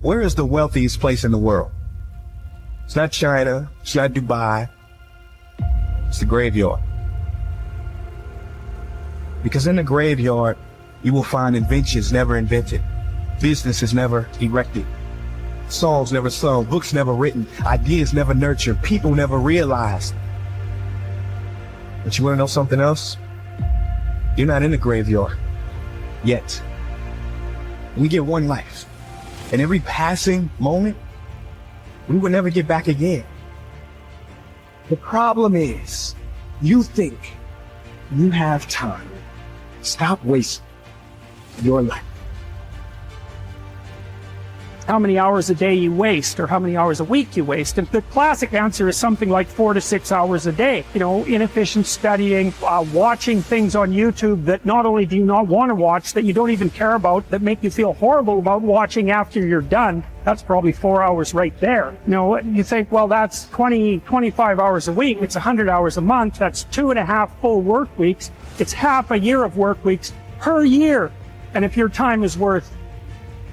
Where is the wealthiest place in the world? It's not China, it's not Dubai, it's the graveyard. Because in the graveyard, you will find inventions never invented, businesses never erected, songs never sung, books never written, ideas never nurtured, people never realized. But you wanna know something else? You're not in the graveyard yet. We get one life, and every passing moment, we will never get back again. The problem is, you think you have time. Stop wasting your life. How many hours a day you waste, or how many hours a week you waste? And the classic answer is something like 4 to 6 hours a day. You know, inefficient studying, watching things on YouTube that not only do you not want to watch, that you don't even care about, that make you feel horrible about watching after you're done. That's probably 4 hours right there. You know, you think, well, that's 25 hours a week. It's 100 hours a month. That's 2.5 full work weeks. It's half a year of work weeks per year. And if your time is worth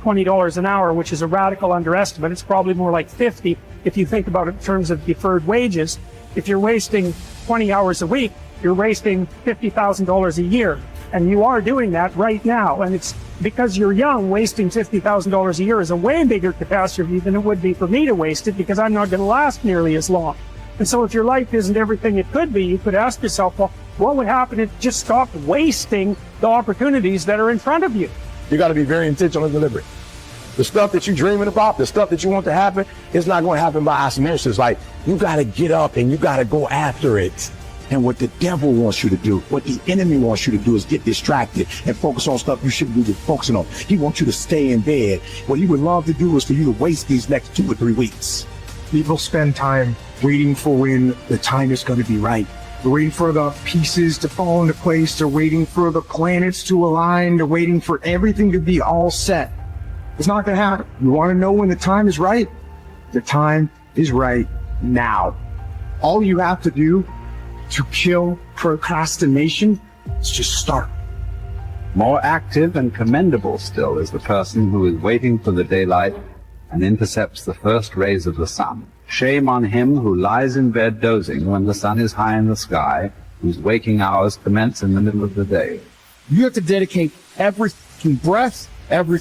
$20 an hour, which is a radical underestimate, it's probably more like 50 if you think about it in terms of deferred wages. If you're wasting 20 hours a week, you're wasting $50,000 a year. And you are doing that right now. And it's because you're young, wasting $50,000 a year is a way bigger catastrophe than it would be for me to waste it, because I'm not going to last nearly as long. And so if your life isn't everything it could be, you could ask yourself, well, what would happen if you just stopped wasting the opportunities that are in front of you? You got to be very intentional and deliberate. The stuff that you're dreaming about, the stuff that you want to happen, it's not going to happen by osmosis. Like, you got to get up and you got to go after it. And what the devil wants you to do, what the enemy wants you to do, is get distracted and focus on stuff you shouldn't be focusing on. He wants you to stay in bed. What he would love to do is for you to waste these next 2 or 3 weeks. People spend time waiting for when the time is going to be right. They're waiting for the pieces to fall into place. They're waiting for the planets to align. They're waiting for everything to be all set. It's not going to happen. You want to know when the time is right? The time is right now. All you have to do to kill procrastination is just start. More active and commendable still is the person who is waiting for the daylight and intercepts the first rays of the sun. Shame on him who lies in bed dozing when the sun is high in the sky, whose waking hours commence in the middle of the day. You have to dedicate every breath, every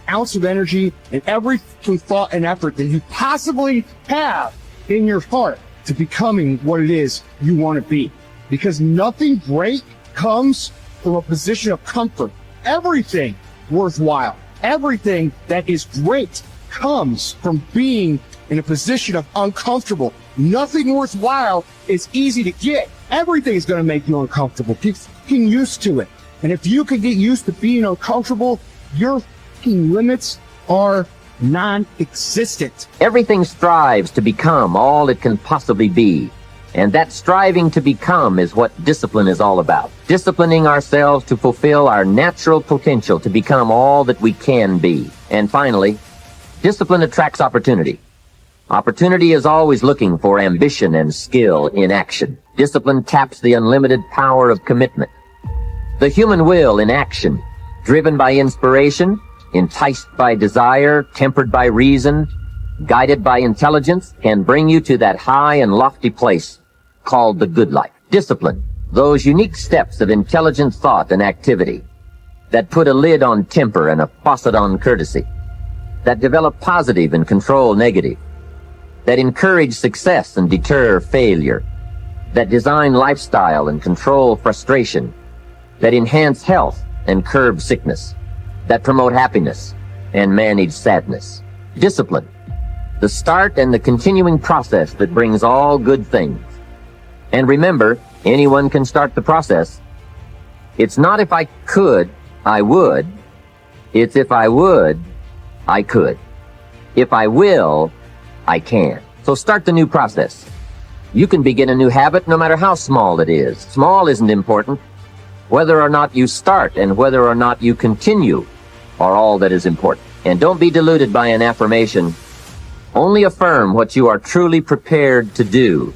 ounce of energy, and every thought and effort that you possibly have in your heart to becoming what it is you want to be. Because nothing great comes from a position of comfort. Everything worthwhile, everything that is great comes from being in a position of uncomfortable. Nothing worthwhile is easy to get. Everything is going to make you uncomfortable. Get fucking used to it. And if you can get used to being uncomfortable, your fucking limits are non-existent. Everything strives to become all it can possibly be. And that striving to become is what discipline is all about. Disciplining ourselves to fulfill our natural potential to become all that we can be. And finally, discipline attracts opportunity. Opportunity is always looking for ambition and skill in action. Discipline taps the unlimited power of commitment. The human will in action, driven by inspiration, enticed by desire, tempered by reason, guided by intelligence, can bring you to that high and lofty place called the good life. Discipline, those unique steps of intelligent thought and activity that put a lid on temper and a faucet on courtesy, that develop positive and control negative, that encourage success and deter failure, that design lifestyle and control frustration, that enhance health and curb sickness, that promote happiness and manage sadness. Discipline, the start and the continuing process that brings all good things. And remember, anyone can start the process. It's not if I could, I would. It's if I would, I could. If I will, I can. So start the new process. You can begin a new habit no matter how small it is. Small isn't important. Whether or not you start and whether or not you continue are all that is important. And don't be deluded by an affirmation. Only affirm what you are truly prepared to do.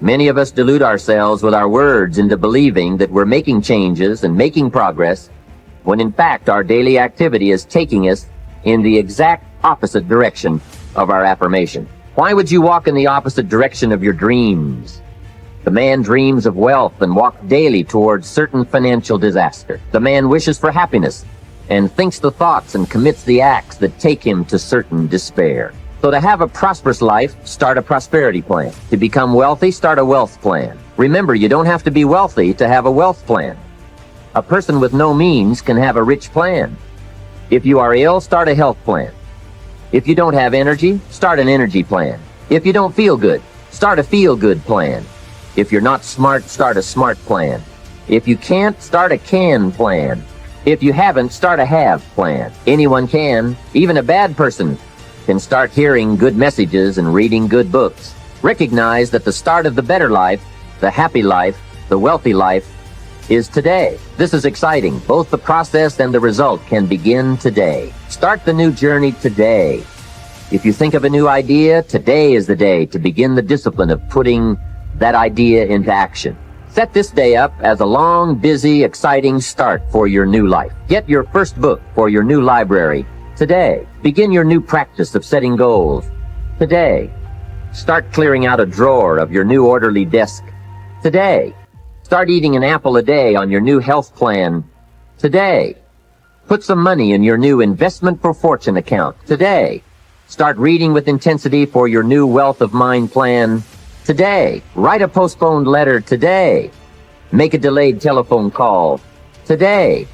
Many of us delude ourselves with our words into believing that we're making changes and making progress, when in fact our daily activity is taking us in the exact opposite direction of our affirmation. Why would you walk in the opposite direction of your dreams? The man dreams of wealth and walks daily towards certain financial disaster. The man wishes for happiness and thinks the thoughts and commits the acts that take him to certain despair. So to have a prosperous life, start a prosperity plan. To become wealthy, start a wealth plan. Remember, you don't have to be wealthy to have a wealth plan. A person with no means can have a rich plan. If you are ill, start a health plan. If you don't have energy, start an energy plan. If you don't feel good, start a feel-good plan. If you're not smart, start a smart plan. If you can't, start a can plan. If you haven't, start a have plan. Anyone can, even a bad person, can start hearing good messages and reading good books. Recognize that the start of the better life, the happy life, the wealthy life, is today. This is exciting. Both the process and the result can begin today. Start the new journey today. If you think of a new idea, today is the day to begin the discipline of putting that idea into action. Set this day up as a long, busy, exciting start for your new life. Get your first book for your new library today. Begin your new practice of setting goals today. Start clearing out a drawer of your new orderly desk today. Start eating an apple a day on your new health plan today. Put some money in your new investment for fortune account today. Start reading with intensity for your new wealth of mind plan today. Write a postponed letter today. Make a delayed telephone call today.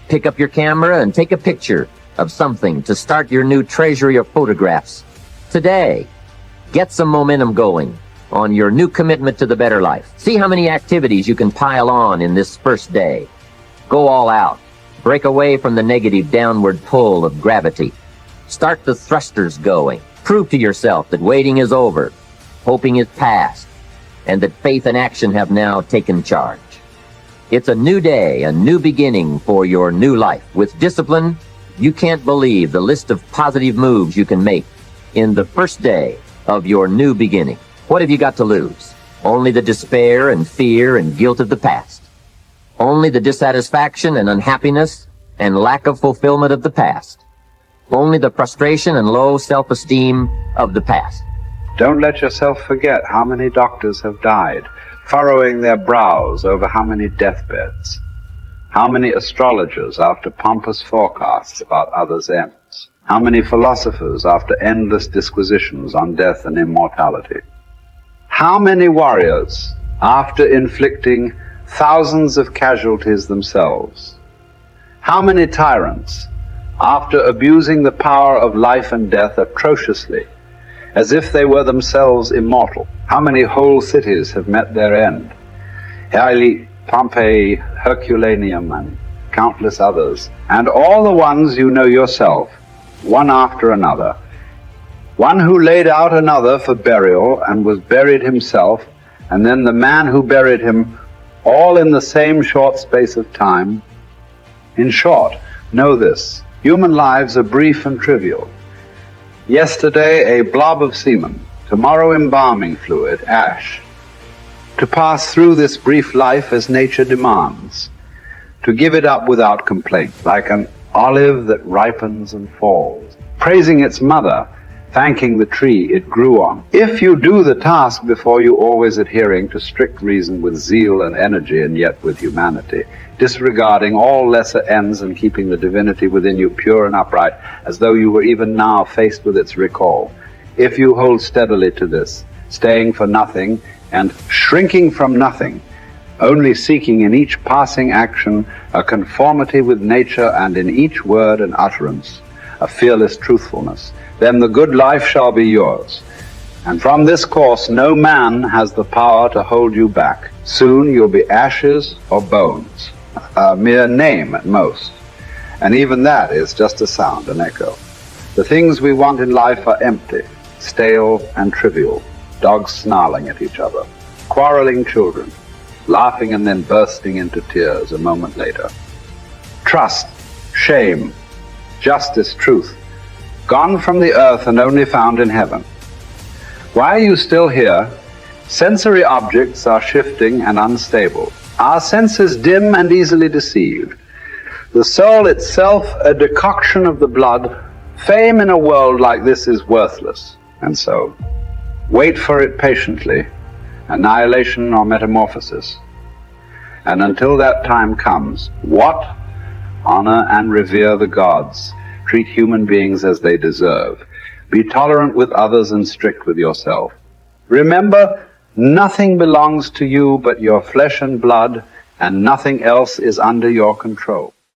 Pick up your camera and take a picture of something to start your new treasury of photographs today. Get some momentum going on your new commitment to the better life. See how many activities you can pile on in this first day. Go all out. Break away from the negative downward pull of gravity. Start the thrusters going. Prove to yourself that waiting is over, hoping is past, and that faith and action have now taken charge. It's a new day, a new beginning for your new life. With discipline, you can't believe the list of positive moves you can make in the first day of your new beginning. What have you got to lose? Only the despair and fear and guilt of the past. Only the dissatisfaction and unhappiness and lack of fulfillment of the past. Only the frustration and low self-esteem of the past. Don't let yourself forget how many doctors have died, furrowing their brows over how many deathbeds. How many astrologers after pompous forecasts about others' ends. How many philosophers after endless disquisitions on death and immortality. How many warriors after inflicting thousands of casualties themselves. How many tyrants after abusing the power of life and death atrociously, as if they were themselves immortal. How many whole cities have met their end? Haile, Pompeii, Herculaneum, and countless others. And all the ones you know yourself, one after another. One who laid out another for burial and was buried himself, and then the man who buried him, all in the same short space of time. In short, know this: human lives are brief and trivial. Yesterday, a blob of semen. Tomorrow, embalming fluid, ash. To pass through this brief life as nature demands. To give it up without complaint, like an olive that ripens and falls, praising its mother, thanking the tree it grew on. If you do the task before you, always adhering to strict reason with zeal and energy, and yet with humanity, disregarding all lesser ends and keeping the divinity within you pure and upright, as though you were even now faced with its recall. If you hold steadily to this, staying for nothing and shrinking from nothing, only seeking in each passing action a conformity with nature, and in each word and utterance a fearless truthfulness, then the good life shall be yours. And from this course no man has the power to hold you back. Soon you'll be ashes or bones, a mere name at most. And even that is just a sound, an echo. The things we want in life are empty, stale and trivial. Dogs snarling at each other, quarreling children, laughing and then bursting into tears a moment later. Trust, shame, justice, truth, gone from the earth and only found in heaven. Why are you still here? Sensory objects are shifting and unstable. Our senses dim and easily deceived. The soul itself, a decoction of the blood, Fame in a world like this is worthless, and so wait for it patiently, annihilation or metamorphosis. And until that time comes, what? Honor and revere the gods. Treat human beings as they deserve. Be tolerant with others and strict with yourself. Remember, nothing belongs to you but your flesh and blood, and nothing else is under your control.